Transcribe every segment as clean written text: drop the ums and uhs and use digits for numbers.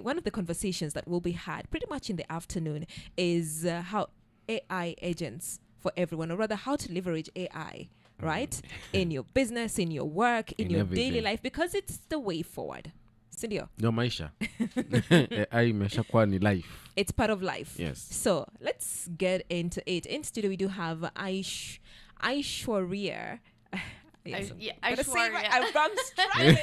one of the conversations that will be had pretty much in the afternoon is how AI agents for everyone, or rather how to leverage AI, right? In your business, in your work, in your daily life, because it's the way forward. Sindio? Ndio maisha. AI imeshakuwa ni life. It's part of life. Yes. So let's get into it. In studio, we do have Aishwarya. Yes, Aishwarya. I'm struggling.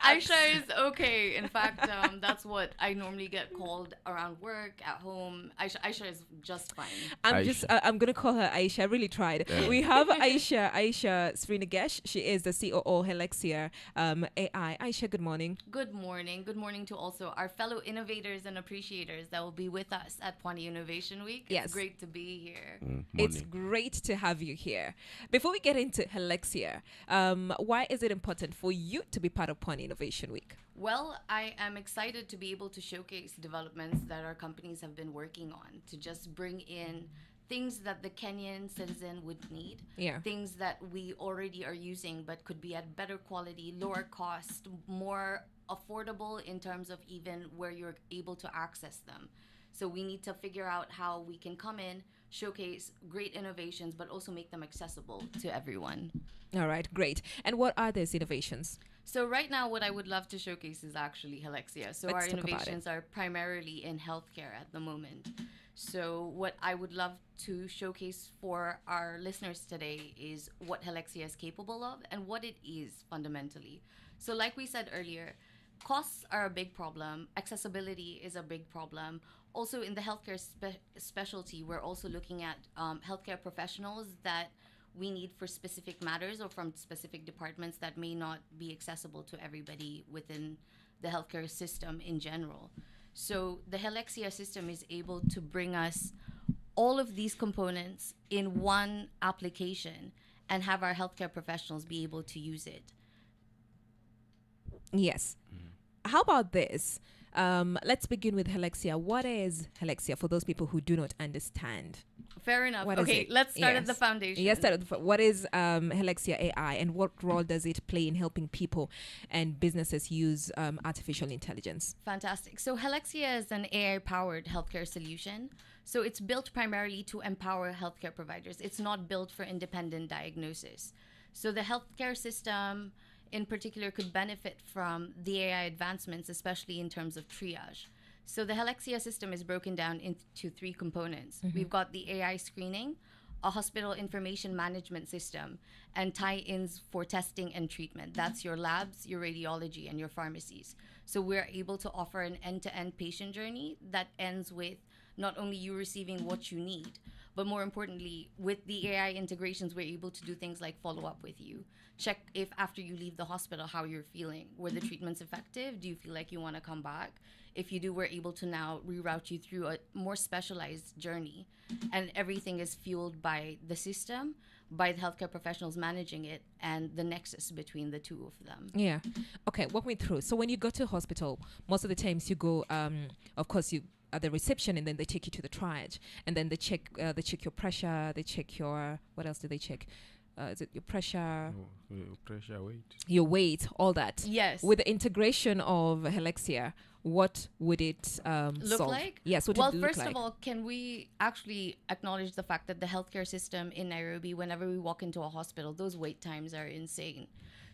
Aisha is okay. In fact, that's what I normally get called around work, at home. Aisha is just fine. I'm gonna call her Aisha. I really tried. Yeah. We have Aisha Srinagesh. She is the COO Helexia AI. Aisha, good morning. Good morning. Good morning to also our fellow innovators and appreciators that will be with us at Pwani Innovation Week. Yes. It's great to be here. It's great to have you here. Before we get into Helexia, why is it important for you to be part of Pwani Innovation Week? Well, I am excited to be able to showcase developments that our companies have been working on to just bring in things that the Kenyan citizen would need, things that we already are using but could be at better quality, lower cost, more affordable in terms of even where you're able to access them. So we need to figure out how we can come in, showcase great innovations, but also make them accessible to everyone. All right, great. And what are these innovations? So right now, what I would love to showcase is actually Helexia. So our innovations are primarily in healthcare at the moment. So what I would love to showcase for our listeners today is what Helexia is capable of and what it is fundamentally. So like we said earlier, costs are a big problem. Accessibility is a big problem. Also in the healthcare specialty, we're also looking at healthcare professionals that we need for specific matters or from specific departments that may not be accessible to everybody within the healthcare system in general. So the Helexia system is able to bring us all of these components in one application and have our healthcare professionals be able to use it. Yes. How about this? Let's begin with Helexia. What is Helexia for those people who do not understand? Fair enough. Okay, let's start at the foundation. Yes, what is Helexia AI and what role does it play in helping people and businesses use artificial intelligence? Fantastic. So Helexia is an AI-powered healthcare solution. So it's built primarily to empower healthcare providers. It's not built for independent diagnosis. So the healthcare system in particular could benefit from the AI advancements, especially in terms of triage. So the Helexia system is broken down into three components. We've got the AI screening, a hospital information management system, and tie-ins for testing and treatment. That's your labs, your radiology, and your pharmacies. So we're able to offer an end-to-end patient journey that ends with not only you receiving what you need, but more importantly, with the AI integrations, we're able to do things like follow up with you. Check if after you leave the hospital, how you're feeling. Were the treatments effective? Do you feel like you want to come back? If you do, we're able to now reroute you through a more specialized journey. And everything is fueled by the system, by the healthcare professionals managing it, and the nexus between the two of them. Yeah. Okay, walk me through. So when you go to a hospital, most of the times you go, of course, you at the reception, and then they take you to the triage, and then they check your pressure, they check your, what else do they check? Is it your pressure? Pressure, weight. Your weight, all that. Yes. With the integration of Helexia, what would it look solve? like? Yes, well, first of all, can we actually acknowledge the fact that the healthcare system in Nairobi, whenever we walk into a hospital, those wait times are insane.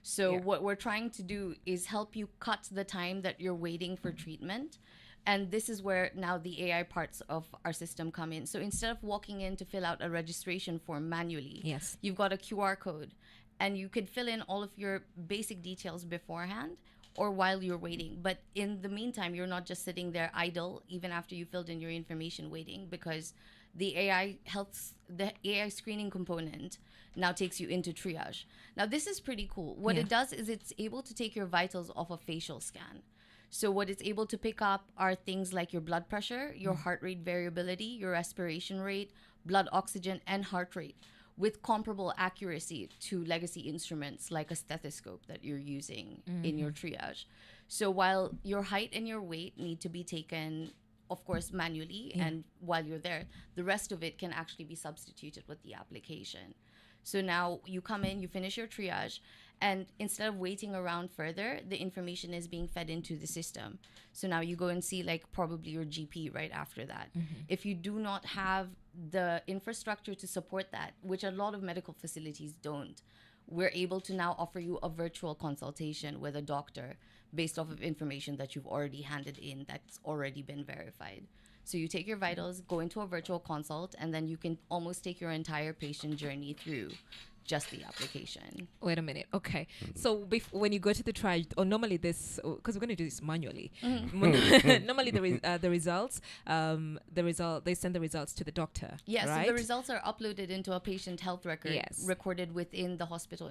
So what we're trying to do is help you cut the time that you're waiting for treatment. And this is where now the AI parts of our system come in. So instead of walking in to fill out a registration form manually, you've got a QR code and you could fill in all of your basic details beforehand or while you're waiting. But in the meantime, you're not just sitting there idle, even after you filled in your information waiting, because the AI screening component now takes you into triage. Now, this is pretty cool. What it does is it's able to take your vitals off a facial scan. So what it's able to pick up are things like your blood pressure, your heart rate variability, your respiration rate, blood oxygen, and heart rate with comparable accuracy to legacy instruments like a stethoscope that you're using in your triage. So while your height and your weight need to be taken, of course, manually, and while you're there, the rest of it can actually be substituted with the application. So now you come in, you finish your triage, And instead of waiting around further, the information is being fed into the system. So now you go and see like probably your GP right after that. If you do not have the infrastructure to support that, which a lot of medical facilities don't, we're able to now offer you a virtual consultation with a doctor based off of information that you've already handed in that's already been verified. So you take your vitals, go into a virtual consult, and then you can almost take your entire patient journey through just the application. Wait a minute. Okay. So when you go to the trial, or normally this, because we're going to do this manually. Normally the results, they send the results to the doctor. Yes, right? so the results are uploaded into a patient health record, Yes. recorded within the hospital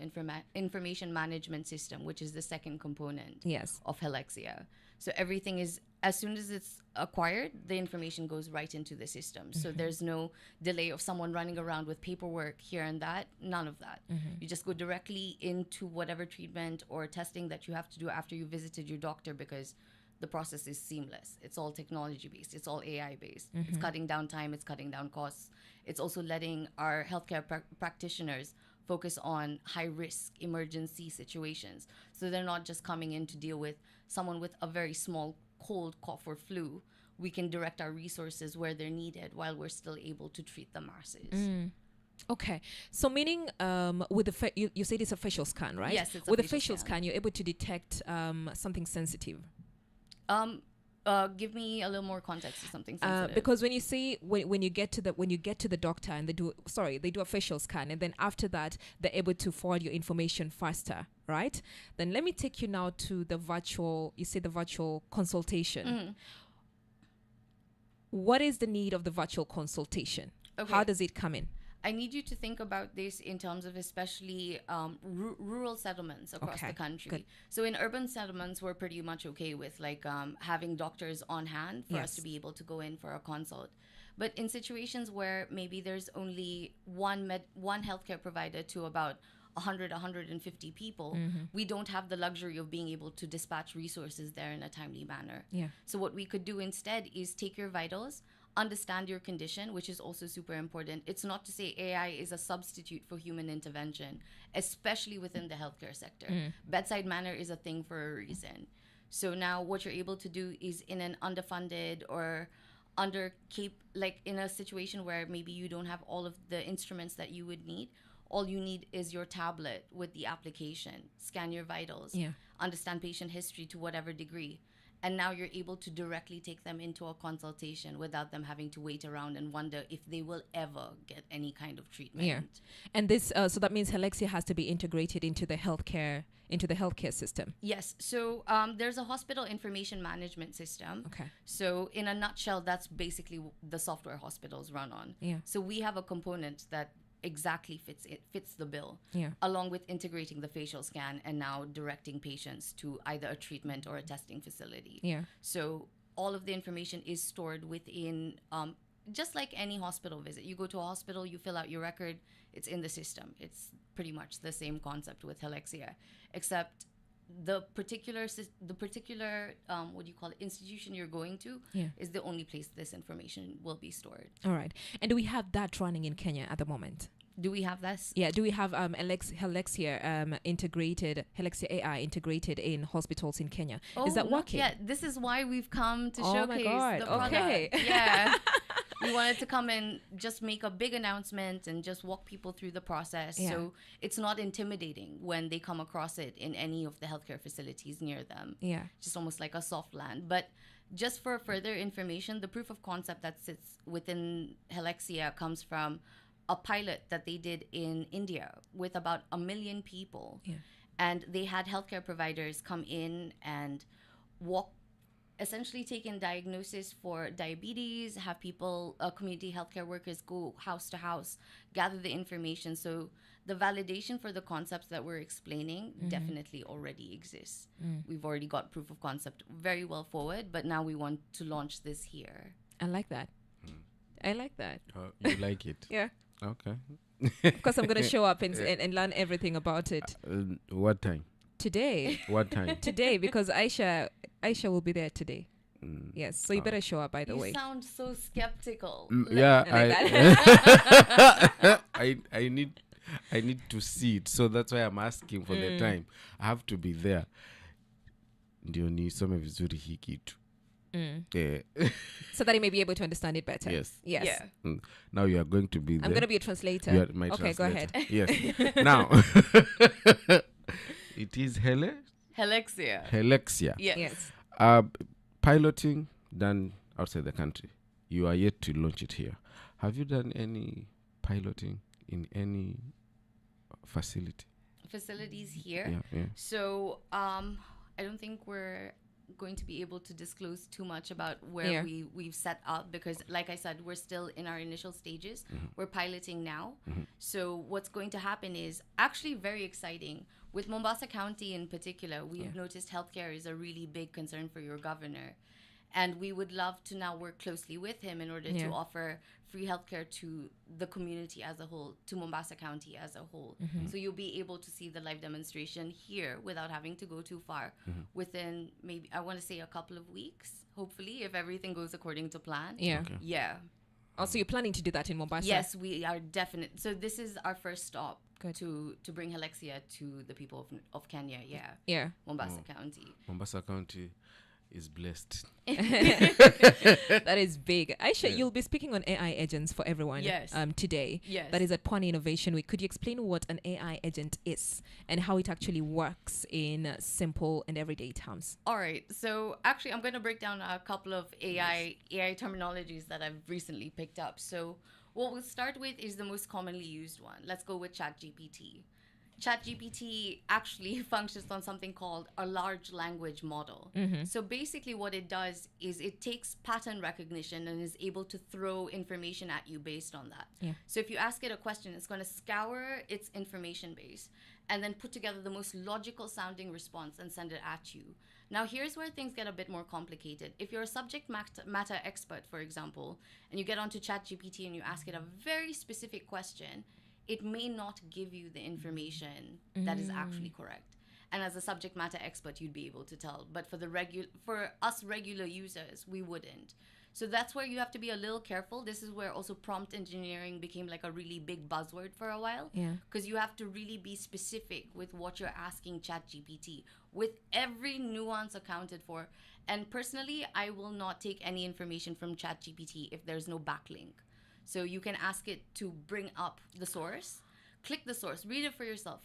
information management system, which is the second component Yes. of Helexia. So everything is, as soon as it's acquired, the information goes right into the system. So there's no delay of someone running around with paperwork here and that, none of that. You just go directly into whatever treatment or testing that you have to do after you visited your doctor, because the process is seamless. It's all technology based. It's all AI based. It's cutting down time. It's cutting down costs. It's also letting our healthcare practitioners focus on high risk emergency situations. So they're not just coming in to deal with someone with a very small cold, cough, or flu. We can direct our resources where they're needed while we're still able to treat the masses. Okay. So meaning with the you said it's a facial scan, right? Yes, it's a with a facial facial scan. scan, you're able to detect something sensitive. Give me a little more context to something sensitive. Because when you see when you get to the doctor and they do a facial scan, and then after that they're able to forward your information faster, right? Then let me take you now to the virtual consultation. What is the need of the virtual consultation? Okay. How does it come in? I need you to think about this in terms of especially rural settlements across Okay, the country. good. So in urban settlements, we're pretty much okay with like having doctors on hand for us Yes. to be able to go in for a consult. But in situations where maybe there's only one healthcare provider to about 150 people, we don't have the luxury of being able to dispatch resources there in a timely manner. Yeah. So what we could do instead is take your vitals, understand your condition, which is also super important. It's not to say AI is a substitute for human intervention, especially within the healthcare sector. Bedside manner is a thing for a reason. So now what you're able to do is in an underfunded or like in a situation where maybe you don't have all of the instruments that you would need, all you need is your tablet with the application, scan your vitals, understand patient history to whatever degree. And now you're able to directly take them into a consultation without them having to wait around and wonder if they will ever get any kind of treatment. Yeah. And this so that means Helexia has to be integrated into the healthcare system. Yes. So there's a hospital information management system. Okay. So in a nutshell, that's basically the software hospitals run on. Yeah. So we have a component that exactly fits the bill, Yeah. along with integrating the facial scan and now directing patients to either a treatment or a testing facility. Yeah. So all of the information is stored within, just like any hospital visit. You go to a hospital, you fill out your record, it's in the system. It's pretty much the same concept with Helexia, except the particular what do you call it, institution you're going to is the only place this information will be stored. All right. And do we have that running in Kenya at the moment? Do we have this? Yeah. Do we have Helexia integrated, Helexia AI integrated in hospitals in Kenya? Is that working? Yeah, this is why we've come to Oh my showcase God, the product. okay. Yeah. We wanted to come and just make a big announcement and just walk people through the process. Yeah. So it's not intimidating when they come across it in any of the healthcare facilities near them. Yeah. Just almost like a soft land. But just for further information, the proof of concept that sits within Helexia comes from a pilot that they did in India with about 1 million people. Yeah. And they had healthcare providers come in and essentially take in diagnosis for diabetes, have people, community healthcare workers go house to house, gather the information. So the validation for the concepts that we're explaining definitely already exists. We've already got proof of concept very well forward, but now we want to launch this here. I like that. I like that. You like it? Yeah. Okay. Of course, I'm going to show up and learn everything about it What time? today. What time? Today, because Aisha will be there today. Yes, so you better show up, by the You way. sound so skeptical. Yeah, Like I I need to see it. So that's why I'm asking for the time. I have to be there. Ndio nisome vizuri hii kitu. So that you may be able to understand it better. Yes. Yeah. Now you are going to be there. I'm going to be a translator. You are my Okay, go translator. ahead. Yes. Now, it is Helexia. Helexia. Yes. Piloting done outside the country. You are yet to launch it here. Have you done any piloting in any Facilities here? Yeah. So I don't think we're going to be able to disclose too much about where we've set up, because like I said, we're still in our initial stages. We're piloting now. So what's going to happen is actually very exciting. With Mombasa County in particular, we've noticed healthcare is a really big concern for your governor. And we would love to now work closely with him in order to offer free healthcare to the community as a whole, to Mombasa County as a whole. So you'll be able to see the live demonstration here without having to go too far within maybe, I want to say, a couple of weeks, hopefully, if everything goes according to plan. Yeah. Okay. Yeah. Also, you're planning to do that in Mombasa? Yes, we are definite. So this is our first stop Good. to bring Helexia to the people of Kenya. Yeah. Mombasa County. Mombasa County is blessed. That is big. Aisha, you'll be speaking on AI agents for everyone today. Yes. That is at Pwani Innovation Week. Could you explain what an AI agent is and how it actually works in simple and everyday terms? All right. So actually, I'm going to break down a couple of AI terminologies that I've recently picked up. So what we'll start with is the most commonly used one. Let's go with ChatGPT. ChatGPT actually functions on something called a large language model. So basically what it does is it takes pattern recognition and is able to throw information at you based on that. Yeah. So if you ask it a question, it's going to scour its information base and then put together the most logical sounding response and send it at you. Now, here's where things get a bit more complicated. If you're a subject matter expert, for example, and you get onto ChatGPT and you ask it a very specific question, it may not give you the information that is actually correct. And as a subject matter expert, you'd be able to tell. But for us regular users, we wouldn't. So that's where you have to be a little careful. This is where also prompt engineering became like a really big buzzword for a while. Yeah. Because you have to really be specific with what you're asking ChatGPT, with every nuance accounted for. And personally, I will not take any information from ChatGPT if there's no backlink. So you can ask it to bring up the source, click the source, read it for yourself,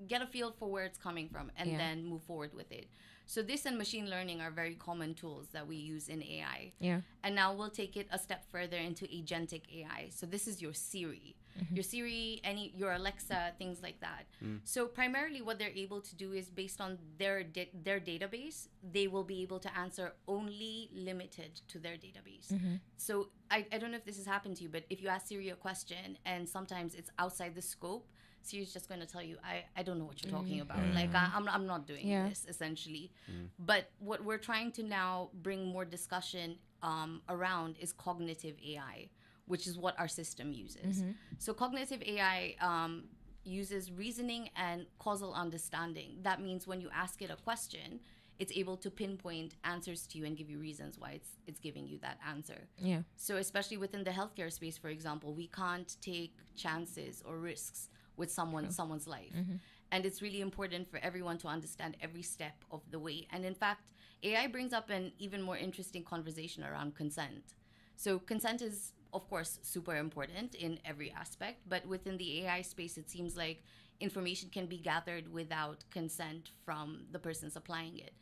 get a feel for where it's coming from, and then move forward with it. So this and machine learning are very common tools that we use in AI. Yeah. And now we'll take it a step further into agentic AI. So this is your Siri. Your Siri, your Alexa, things like that. So primarily what they're able to do is based on their database, they will be able to answer only limited to their database. So I don't know if this has happened to you, but if you ask Siri a question and sometimes it's outside the scope, Siri's just going to tell you, I don't know what you're talking about. Like, I'm not doing this, essentially. But what we're trying to now bring more discussion around is cognitive AI, which is what our system uses. So cognitive AI uses reasoning and causal understanding. That means when you ask it a question, it's able to pinpoint answers to you and give you reasons why it's giving you that answer. Yeah. So especially within the healthcare space, for example, we can't take chances or risks with someone's life. And it's really important for everyone to understand every step of the way. And in fact, AI brings up an even more interesting conversation around consent. So consent is, of course, super important in every aspect, but within the AI space, it seems like information can be gathered without consent from the person supplying it.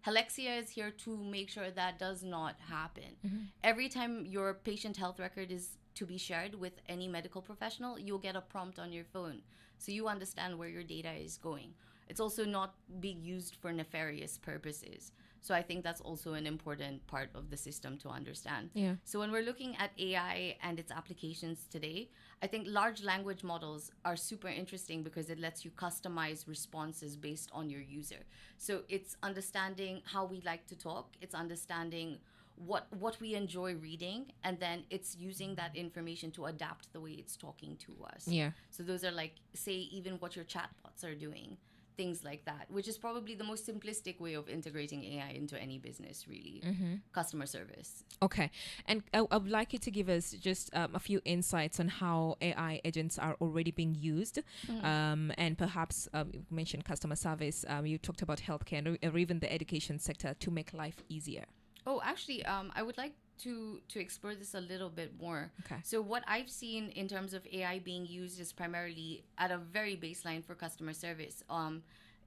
Helexia is here to make sure that does not happen. Every time your patient health record is to be shared with any medical professional, you'll get a prompt on your phone, so you understand where your data is going. It's also not being used for nefarious purposes. So I think that's also an important part of the system to understand. Yeah. So when we're looking at AI and its applications today, I think large language models are super interesting because it lets you customize responses based on your user. So it's understanding how we like to talk, it's understanding what we enjoy reading, and then it's using that information to adapt the way it's talking to us. Yeah. So those are like, say, even what your chatbots are doing. things like that, which is probably the most simplistic way of integrating AI into any business, really. Customer service. Okay. And I would like you to give us just a few insights on how AI agents are already being used. And perhaps you mentioned customer service. You talked about healthcare or even the education sector to make life easier. Oh, actually, I would like to explore this a little bit more. Okay. So what I've seen in terms of AI being used is primarily at a very baseline for customer service.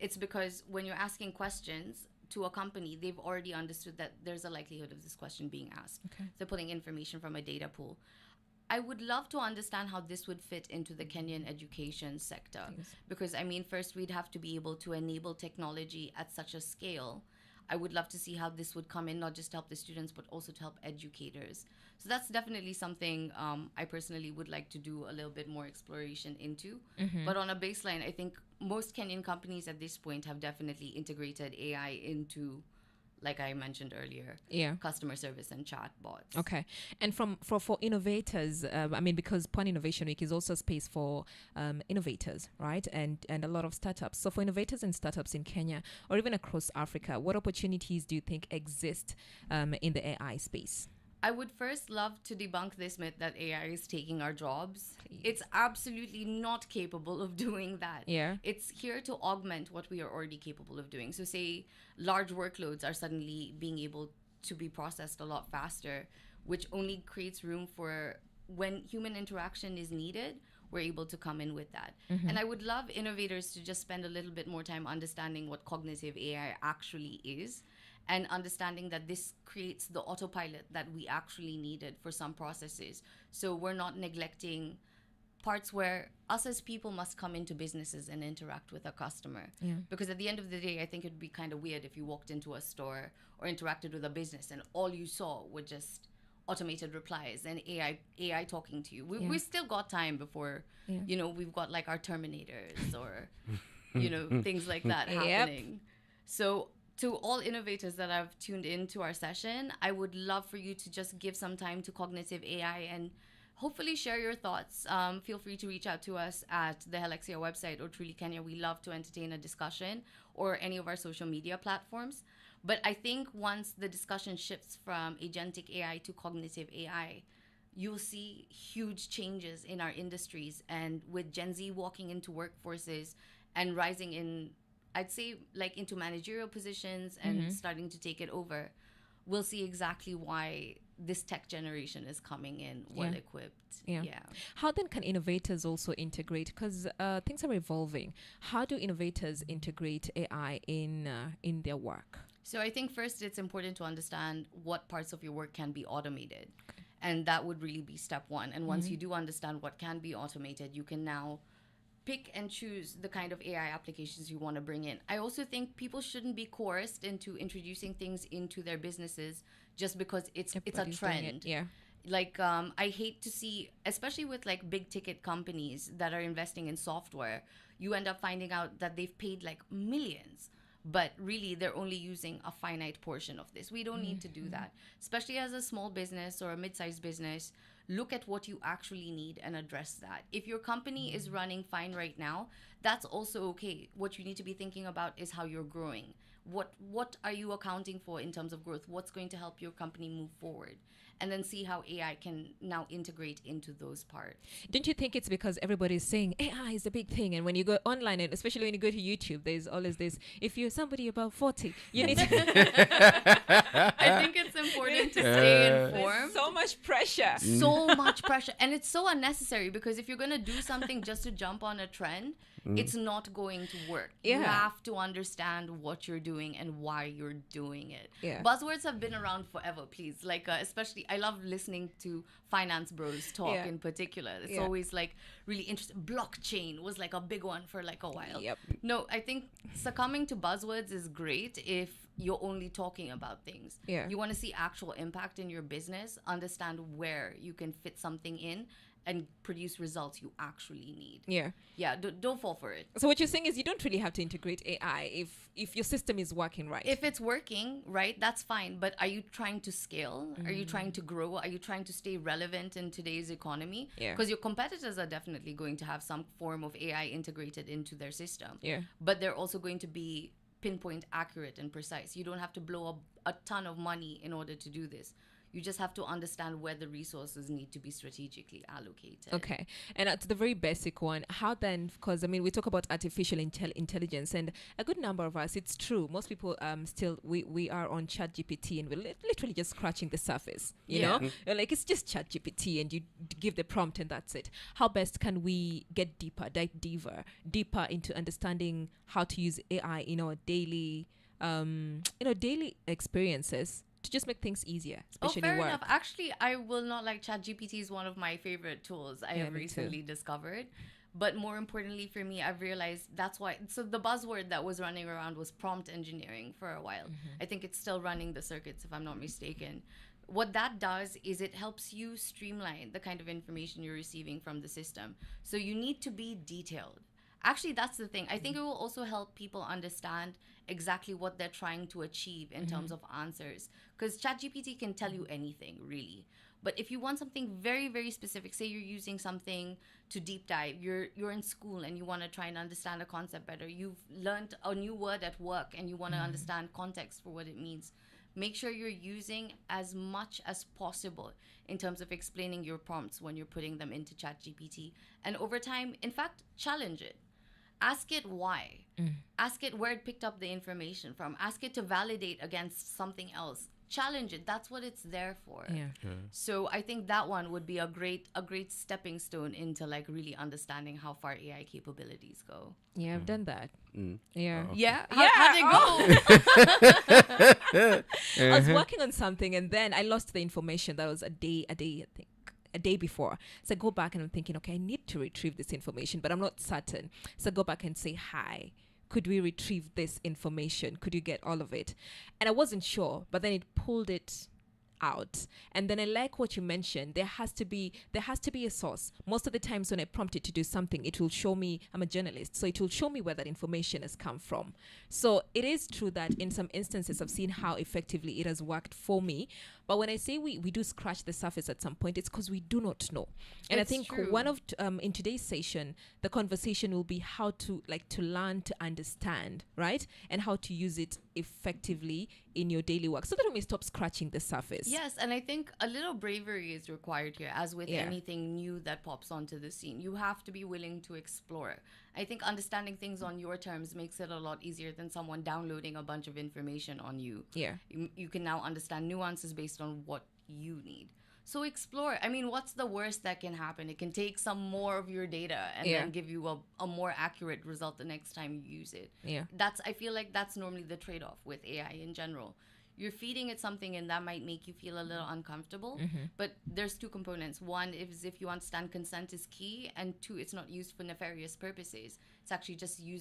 It's because when you're asking questions to a company, they've already understood that there's a likelihood of this question being asked. Okay. They're pulling information from a data pool. I would love to understand how this would fit into the Kenyan education sector. Yes. Because, I mean, first we'd have to be able to enable technology at such a scale. I would love to see how this would come in, not just to help the students, but also to help educators. So that's definitely something I personally would like to do a little bit more exploration into. But on a baseline, I think most Kenyan companies at this point have definitely integrated AI into, like I mentioned earlier, customer service and chatbots. Okay. And for innovators, I mean, because Pwani Innovation Week is also a space for innovators, right? And a lot of startups. So for innovators and startups in Kenya or even across Africa, what opportunities do you think exist in the AI space? I would first love to debunk this myth that AI is taking our jobs. Please. It's absolutely not capable of doing that. Yeah. It's here to augment what we are already capable of doing. So say large workloads are suddenly being able to be processed a lot faster, which only creates room for when human interaction is needed, we're able to come in with that. And I would love innovators to just spend a little bit more time understanding what cognitive AI actually is, and understanding that this creates the autopilot that we actually needed for some processes. So we're not neglecting parts where us as people must come into businesses and interact with a customer. Yeah. Because at the end of the day, I think it'd be kind of weird if you walked into a store or interacted with a business and all you saw were just automated replies and AI talking to you. We still got time before, you know, we've got like our Terminators or, you know, things like that happening. So to all innovators that have tuned into our session, I would love for you to just give some time to cognitive AI and hopefully share your thoughts. Feel free to reach out to us at the Helexia website or Truly Kenya. We love to entertain a discussion, or any of our social media platforms. But I think once the discussion shifts from agentic AI to cognitive AI, you'll see huge changes in our industries. And with Gen Z walking into workforces and rising in, I'd say, like into managerial positions and starting to take it over, we'll see exactly why this tech generation is coming in well equipped. Yeah. How then can innovators also integrate? Because things are evolving. How do innovators integrate AI in their work? So I think first it's important to understand what parts of your work can be automated. Okay. And that would really be step one. And once you do understand what can be automated, you can now pick and choose the kind of AI applications you want to bring in. I also think people shouldn't be coerced into introducing things into their businesses just because it's a trend. Like I hate to see, especially with like big ticket companies that are investing in software, you end up finding out that they've paid like millions, but really they're only using a finite portion of this. We don't need to do that. Especially as a small business or a mid-sized business, look at what you actually need and address that. If your company is running fine right now, that's also okay. What you need to be thinking about is how you're growing. What are you accounting for in terms of growth? What's going to help your company move forward? And then see how AI can now integrate into those parts. Don't you think it's because everybody's saying AI is a big thing, and when you go online, and especially when you go to YouTube, there's always this, if you're somebody above 40, you need to... I think it's important to stay informed. There's so much pressure. So much pressure. And it's so unnecessary, because if you're going to do something just to jump on a trend, it's not going to work. You have to understand what you're doing and why you're doing it. Buzzwords have been around forever, please. Like, especially, I love listening to finance bros talk in particular. It's always like really interesting. Blockchain was like a big one for like a while. No, I think succumbing to buzzwords is great if you're only talking about things. Yeah. You want to see actual impact in your business, understand where you can fit something in and produce results you actually need. Yeah. Yeah, don't fall for it. So what you're saying is you don't really have to integrate AI if your system is working right. If it's working, right, that's fine. But are you trying to scale? Are you trying to grow? Are you trying to stay relevant in today's economy? Yeah. Because your competitors are definitely going to have some form of AI integrated into their system. Yeah. But they're also going to be pinpoint accurate and precise. You don't have to blow up a ton of money in order to do this. You just have to understand where the resources need to be strategically allocated. Okay. And to the very basic one, how then, because I mean, we talk about artificial intelligence, and a good number of us, it's true, most people still, we are on ChatGPT and we're literally just scratching the surface, you know? You're like, it's just ChatGPT and you give the prompt and that's it. How best can we get dive deeper into understanding how to use AI in our daily, daily experiences to just make things easier, especially fair work. enough. Actually, I will not like ChatGPT is one of my favorite tools I have me recently discovered. But more importantly for me, I've realized that's why. So the buzzword that was running around was prompt engineering for a while. I think it's still running the circuits, if I'm not mistaken. What that does is it helps you streamline the kind of information you're receiving from the system. So you need to be detailed. Actually, that's the thing. I think it will also help people understand exactly what they're trying to achieve in terms of answers. Because ChatGPT can tell you anything, really. But if you want something very, very specific, say you're using something to deep dive, you're in school and you want to try and understand a concept better. You've learned a new word at work and you want to understand context for what it means. Make sure you're using as much as possible in terms of explaining your prompts when you're putting them into ChatGPT. And over time, in fact, challenge it. Ask it why. Ask it where it picked up the information from. Ask it to validate against something else. Challenge it. That's what it's there for. Yeah. So I think that one would be a great stepping stone into like really understanding how far AI capabilities go. Yeah, I've done that. Yeah. Oh, Yeah. Yeah. How'd it go? I was working on something and then I lost the information. That was a day, I think. A day before. So I go back and I'm thinking, okay, I need to retrieve this information, but I'm not certain. So I go back and say, hi, could we retrieve this information? Could you get all of it? And I wasn't sure, but then it pulled it out. And then I like what you mentioned. There has to be a source. Most of the times when I prompt it to do something, it will show me, I'm a journalist, so it will show me where that information has come from. So it is true that in some instances I've seen how effectively it has worked for me. But when I say we do scratch the surface at some point, it's because we do not know. And It's I think true. one of in today's session, the conversation will be how to learn to understand, right? And how to use it effectively in your daily work so that we may stop scratching the surface. Yes, and I think a little bravery is required here, as with Yeah. anything new that pops onto the scene. You have to be willing to explore. I think understanding things on your terms makes it a lot easier than someone downloading a bunch of information on you. Yeah. You can now understand nuances based on what you need. So explore. I mean, what's the worst that can happen? It can take some more of your data and Yeah. then give you a more accurate result the next time you use it. Yeah. I feel like that's normally the trade-off with AI in general. You're feeding it something and that might make you feel a little uncomfortable. But there's two components. One is if you understand consent is key, and two, it's not used for nefarious purposes. It's actually just you're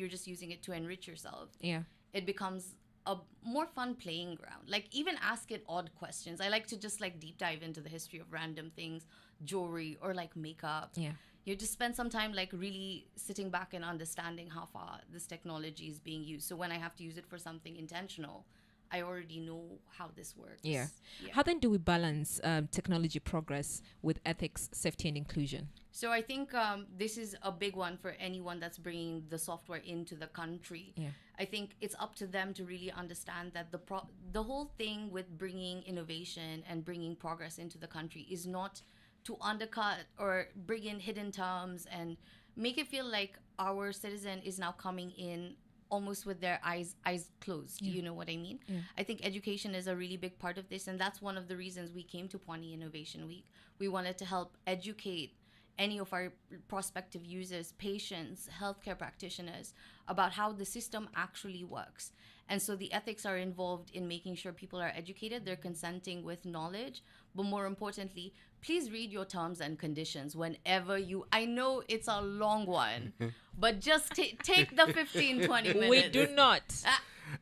just using it to enrich yourself. Yeah. It becomes a more fun playing ground. Like, even ask it odd questions. I like to just like deep dive into the history of random things, jewelry or like makeup. Yeah. You just spend some time like really sitting back and understanding how far this technology is being used. So when I have to use it for something intentional, I already know how this works. Yeah. How then do we balance technology progress with ethics, safety, and inclusion? So I think this is a big one for anyone that's bringing the software into the country. Yeah. I think it's up to them to really understand that the whole thing with bringing innovation and bringing progress into the country is not to undercut or bring in hidden terms and make it feel like our citizen is now coming in almost with their eyes closed. Yeah. You know what I mean? Yeah. I think education is a really big part of this, and that's one of the reasons we came to Pwani Innovation Week. We wanted to help educate any of our prospective users, patients, healthcare practitioners about how the system actually works. And so the ethics are involved in making sure people are educated, they're consenting with knowledge, but more importantly, please read your terms and conditions whenever I know it's a long one, but just take the 15, 20 minutes. We do not.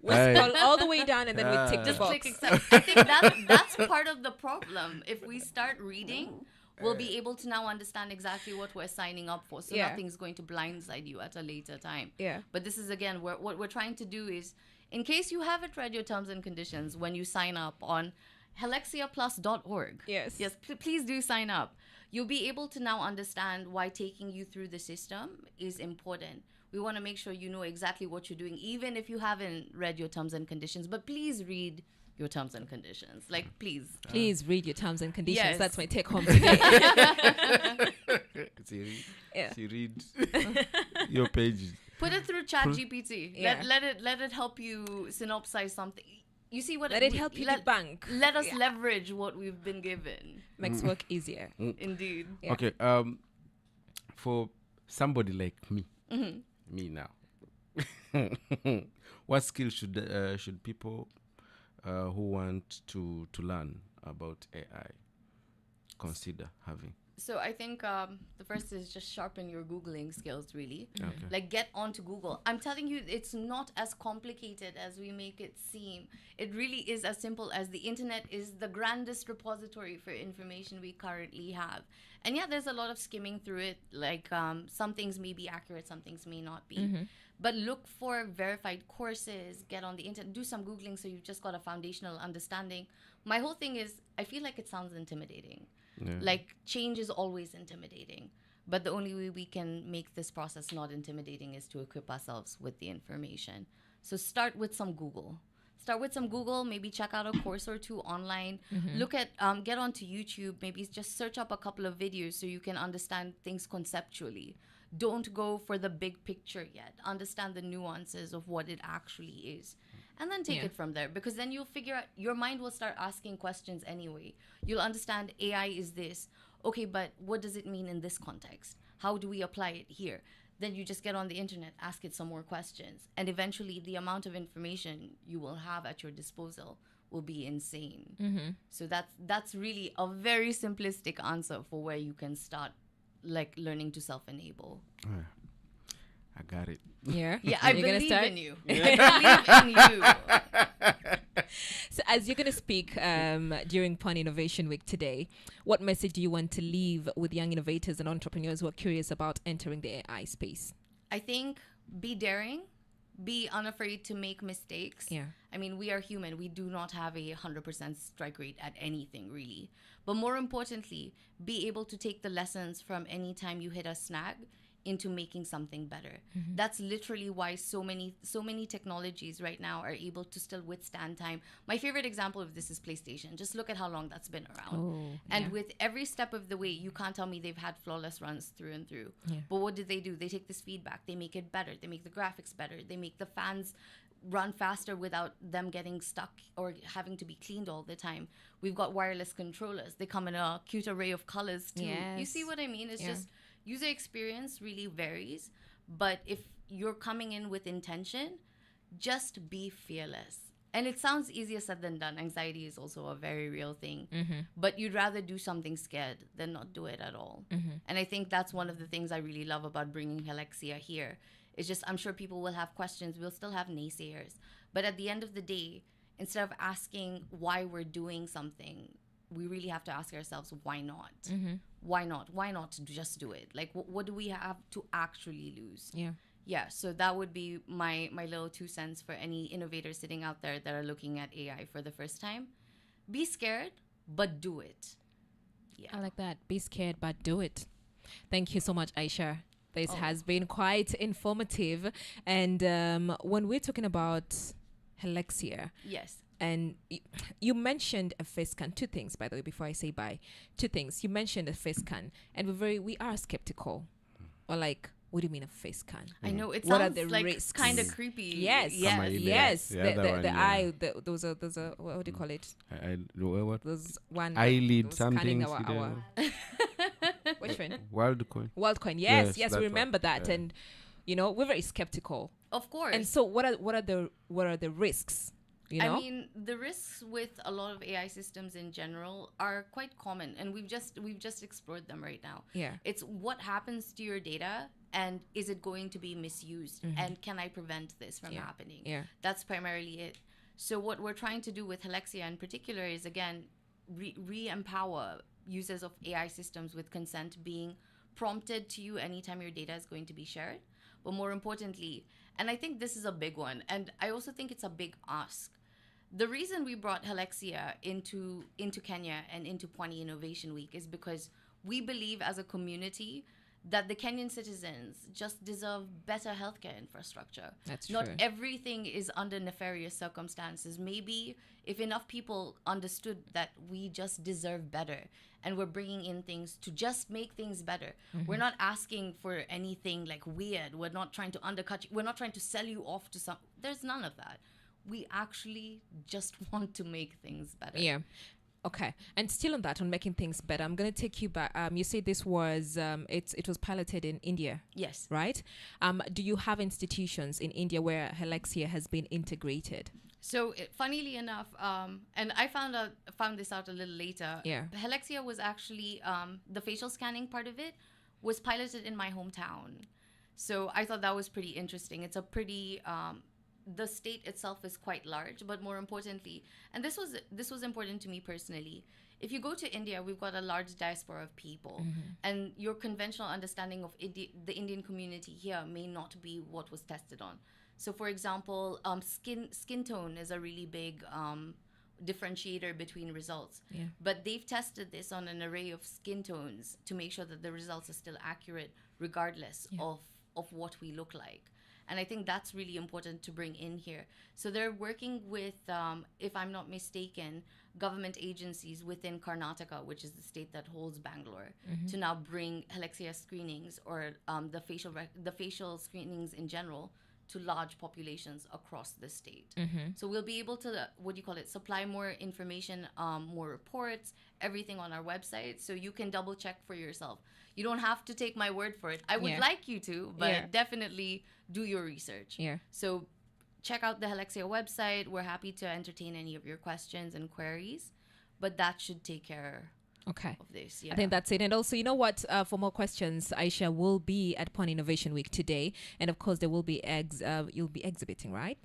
We'll scroll all the way down and then we'll tick the Just box. click accept. I think that's part of the problem. If we start reading, we'll be able to now understand exactly what we're signing up for. So Yeah. nothing's going to blindside you at a later time. Yeah. But this is again what we're trying to do is, in case you haven't read your terms and conditions when you sign up on helexiaplus.org. Yes. Yes, please do sign up. You'll be able to now understand why taking you through the system is important. We want to make sure you know exactly what you're doing, even if you haven't read your terms and conditions. But please read your terms and conditions. Like, please. Please read your terms and conditions. Yes. That's my take home today. She read your pages. Put it through ChatGPT. Yeah. Let it help you synopsize something. You see what Let it help you debunk. Let us leverage what we've been given. Makes work easier. Indeed. Yeah. Okay. For somebody like me, Mm-hmm. me now, what skills should people who want to learn about AI consider having? So I think the first is just sharpen your Googling skills, really. Okay. Like, get onto Google. I'm telling you, it's not as complicated as we make it seem. It really is as simple as the internet is the grandest repository for information we currently have. And yeah, there's a lot of skimming through it. Like, some things may be accurate, some things may not be. Mm-hmm. But look for verified courses, get on the internet, do some Googling so you've just got a foundational understanding. My whole thing is, I feel like it sounds intimidating. Yeah. Like, change is always intimidating. But the only way we can make this process not intimidating is to equip ourselves with the information. So start with some Google. Maybe check out a course or two online. Look at, get onto YouTube, maybe just search up a couple of videos so you can understand things conceptually. Don't go for the big picture yet. Understand the nuances of what it actually is. And then take it from there, because then you'll figure out, your mind will start asking questions anyway. You'll understand AI is this. Okay, but what does it mean in this context? How do we apply it here? Then you just get on the internet, ask it some more questions. And eventually the amount of information you will have at your disposal will be insane. So that's really a very simplistic answer for where you can start, like, learning to self-enable. I got it. Yeah. Yeah, I You're gonna believe start? in you. I believe in you. So as you're going to speak during Pwani Innovation Week today, what message do you want to leave with young innovators and entrepreneurs who are curious about entering the AI space? I think be daring, be unafraid to make mistakes. Yeah. I mean, we are human. We do not have a 100% strike rate at anything, really. But more importantly, be able to take the lessons from any time you hit a snag into making something better. That's literally why so many technologies right now are able to still withstand time. My favorite example of this is PlayStation. Just look at how long that's been around. With every step of the way, you can't tell me they've had flawless runs through and through. But what do? They take this feedback, they make it better, they make the graphics better, they make the fans run faster without them getting stuck or having to be cleaned all the time. We've got wireless controllers. They come in a cute array of colors too. You see what I mean? It's just user experience really varies, but if you're coming in with intention, just be fearless. And it sounds easier said than done. Anxiety is also a very real thing, but you'd rather do something scared than not do it at all. And I think that's one of the things I really love about bringing Helexia here. It's just, I'm sure people will have questions. We'll still have naysayers, but at the end of the day, instead of asking why we're doing something, we really have to ask ourselves, why not? Why not? Why not just do it? Like, what do we have to actually lose? Yeah, so that would be my little 2 cents for any innovators sitting out there that are looking at AI for the first time. Be scared, but do it. Yeah. I like that. Be scared, but do it. Thank you so much, Aisha. This has been quite informative. And when we're talking about Helexia, Yes. and you mentioned a face scan. 2 things, by the way, before I say bye. 2 things. You mentioned a face scan, and we are skeptical. Or like, what do you mean a face scan? I know it What are sounds the like risks? kind of creepy. Yes. Yes. The other one, The eye. Those are what do you call it? What? Those one Eyelid those something. scanning our which one? WorldCoin. WorldCoin. Yes. Yes, We that remember one. that, Yeah. and we're very skeptical. Of course. And so, what are the risks? I mean, the risks with a lot of AI systems in general are quite common, and we've just explored them right now. Yeah. It's what happens to your data and is it going to be misused, and can I prevent this from happening? That's primarily it. So what we're trying to do with Helexia in particular is, again, re-empower users of AI systems with consent being prompted to you anytime your data is going to be shared. But more importantly, and I think this is a big one, and I also think it's a big ask, the reason we brought Helexia into Kenya and into Pwani Innovation Week is because we believe as a community that the Kenyan citizens just deserve better healthcare infrastructure. That's true. Not everything is under nefarious circumstances. Maybe if enough people understood that we just deserve better, and we're bringing in things to just make things better. We're not asking for anything like weird. We're not trying to undercut you. We're not trying to sell you off to some. There's none of that. We actually just want to make things better. Yeah. Okay. And still on that, on making things better, I'm going to take you back. You said this was, it was piloted in India. Yes. Right? Do you have institutions in India where Helexia has been integrated? So, funnily enough, and I found this out a little later. Yeah. Helexia was actually, the facial scanning part of it was piloted in my hometown. So I thought that was pretty interesting. It's a pretty, the state itself is quite large, but more importantly, and this was important to me personally, if you go to India, we've got a large diaspora of people, and your conventional understanding of the Indian community here may not be what was tested on. So, for example, skin tone is a really big differentiator between results. Yeah. But they've tested this on an array of skin tones to make sure that the results are still accurate regardless of what we look like. And I think that's really important to bring in here. So they're working with, if I'm not mistaken, government agencies within Karnataka, which is the state that holds Bangalore, to now bring Helexia screenings or the facial screenings in general to large populations across the state. So we'll be able to, supply more information, more reports, everything on our website, so you can double check for yourself. You don't have to take my word for it. I would like you to, but definitely do your research. Yeah. So check out the Helexia website. We're happy to entertain any of your questions and queries, but that should take care of this. Yeah. I think that's it. And also, you know what? For more questions, Aisha will be at Pwani Innovation Week today, and of course, there will be you'll be exhibiting, right?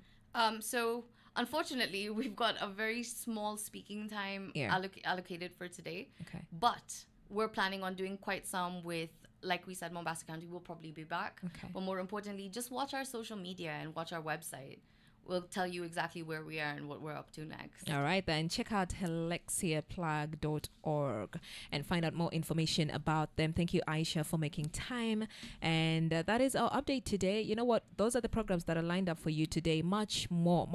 So unfortunately, we've got a very small speaking time allocated for today. Okay. But we're planning on doing quite some with, like we said, Mombasa County will probably be back. Okay. But more importantly, just watch our social media and watch our website. We'll tell you exactly where we are and what we're up to next. All right, then check out helexiaplug.org and find out more information about them. Thank you, Aisha, for making time. And that is our update today. You know what? Those are the programs that are lined up for you today. Much more.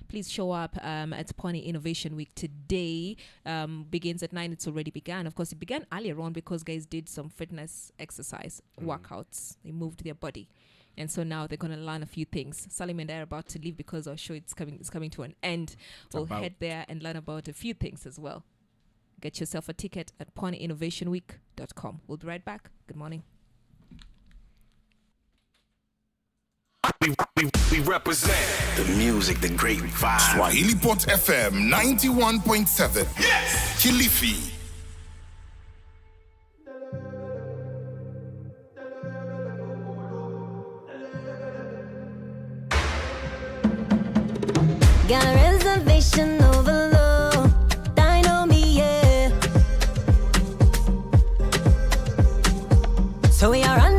Please show up at Pwani Innovation Week today. Begins at 9. It's already begun. Of course, it began earlier on because guys did some fitness exercise workouts. They moved their body. And so now they're going to learn a few things. Salim and I are about to leave because our show is coming to an end. We'll head there and learn about a few things as well. Get yourself a ticket at PwaniInnovationWeek.com. We'll be right back. Good morning. We represent the music, the great vibe. Swahili Pot FM 91.7. Yes! Kilifi. Got a reservation overload. Dino me, yeah. So we are on